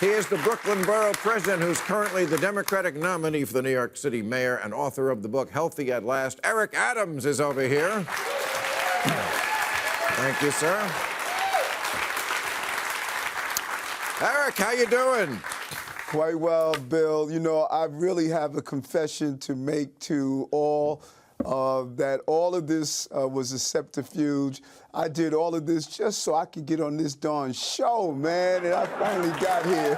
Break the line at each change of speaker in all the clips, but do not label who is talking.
He is the Brooklyn Borough President who's currently the Democratic nominee for the New York City mayor and author of the book Healthy at Last. Eric Adams is over here. Thank you, sir. Eric, how you doing?
Quite well, Bill. You know, I really have a confession to make to all that all of this was a subterfuge. I did all of this just so I could get on this darn show, man, and I finally got here.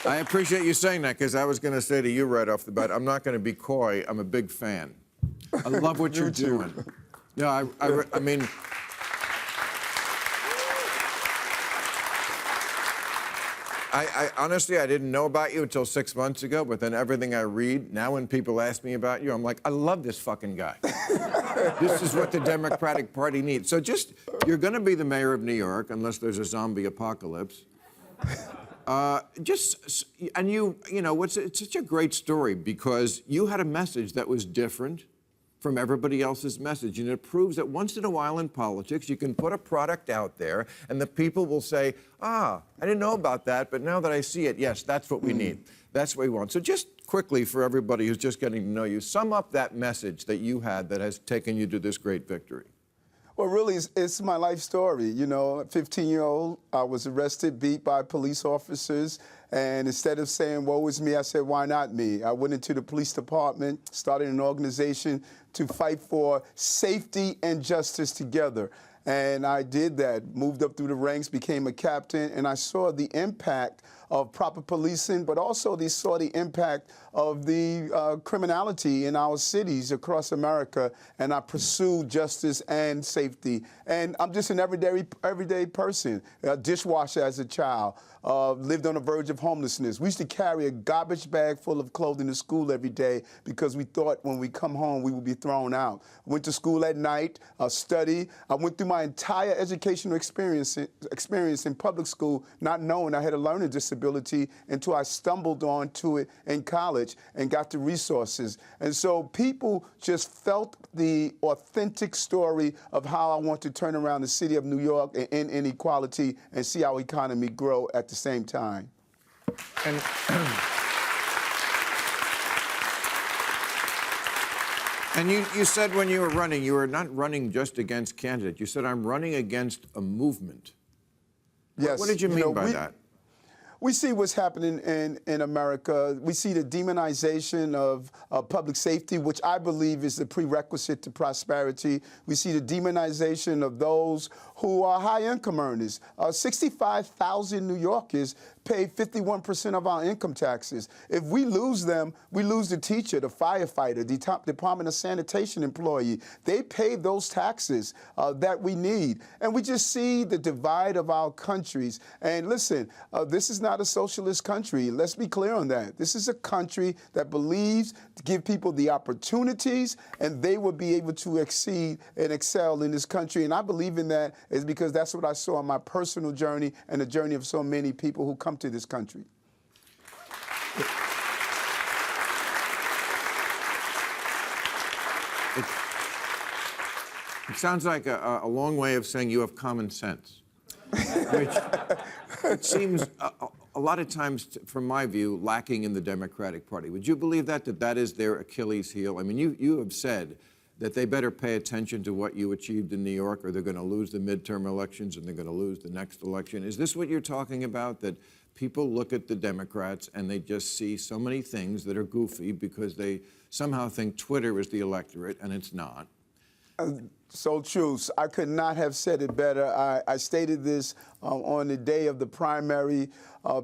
I appreciate you saying that, because I was going to say to you right off the bat, I'm not going to be coy. I'm a big fan. I love what you're doing. No, I mean... I honestly, I didn't know about you until 6 months ago, but then everything I read, now when people ask me about you, I'm like, I love this fucking guy. This is what the Democratic Party needs. So you're going to be the mayor of New York, unless there's a zombie apocalypse. And you know, it's such a great story, because you had a message that was different from everybody else's message. And it proves that once in a while in politics, you can put a product out there and the people will say, I didn't know about that, but now that I see it, yes, that's what we need. That's what we want. So just quickly, for everybody who's just getting to know you, sum up that message that you had that has taken you to this great victory.
Well, really, it's my life story. You know, 15-year-old, I was arrested, beat by police officers, and instead of saying, woe is me, I said, why not me? I went into the police department, started an organization to fight for safety and justice together. And I did that, moved up through the ranks, became a captain, and I saw the impact of proper policing, but also saw the impact of the criminality in our cities across America, and I pursued justice and safety. And I'm just an everyday person, a dishwasher as a child, lived on the verge of homelessness. We used to carry a garbage bag full of clothing to school every day because we thought when we come home we would be thrown out. Went to school at night, studied. I went through my entire educational experience in public school, not knowing I had a learning disability until I stumbled onto it in college and got the resources. And so people just felt the authentic story of how I want to turn around the city of New York and end inequality and see our economy grow at the same time.
And you said when you were not running just against candidates. You said, I'm running against a movement.
Yes.
What did you mean by that?
We see what's happening in America. We see the demonization of public safety, which I believe is the prerequisite to prosperity. We see the demonization of those who are high-income earners. 65,000 New Yorkers pay 51% of our income taxes. If we lose them, we lose the teacher, the firefighter, the Department of Sanitation employee. They pay those taxes that we need. And we just see the divide of our countries. And listen, this is not a socialist country. Let's be clear on that. This is a country that believes to give people the opportunities and they will be able to exceed and excel in this country. And I believe in that is because that's what I saw in my personal journey and the journey of so many people who come to this country.
It sounds like a long way of saying you have common sense, which it seems a lot of times, from my view, lacking in the Democratic Party. Would you believe that is their Achilles heel? I mean, you have said that they better pay attention to what you achieved in New York, or they're going to lose the midterm elections and they're going to lose the next election. Is this what you're talking about, that people look at the Democrats and they just see so many things that are goofy because they somehow think Twitter is the electorate, and it's not?
So true. I could not have said it better. I stated this on the day of the primary.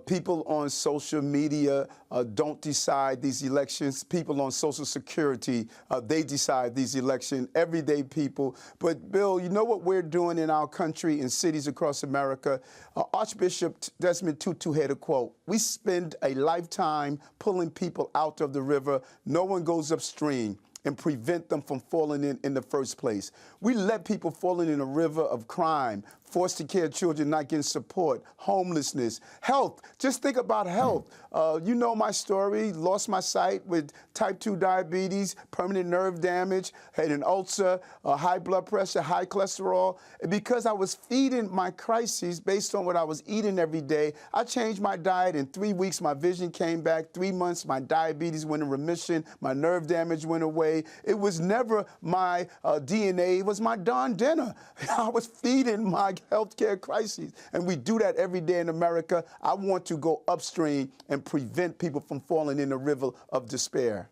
People on social media don't decide these elections. People on Social Security, they decide these elections, everyday people. But, Bill, you know what we're doing in our country, in cities across America? Archbishop Desmond Tutu had a quote: we spend a lifetime pulling people out of the river. No one goes upstream and prevent them from falling in the first place. We let people fall in a river of crime, foster care children not getting support, homelessness, health. Just think about health. You know my story, lost my sight with type 2 diabetes, permanent nerve damage, had an ulcer, high blood pressure, high cholesterol. And because I was feeding my crises based on what I was eating every day, I changed my diet. In 3 weeks, my vision came back. 3 months, my diabetes went in remission. My nerve damage went away. It was never my DNA. It was my Don dinner. I was feeding my healthcare crises. And we do that every day in America. I want to go upstream and prevent people from falling in the river of despair.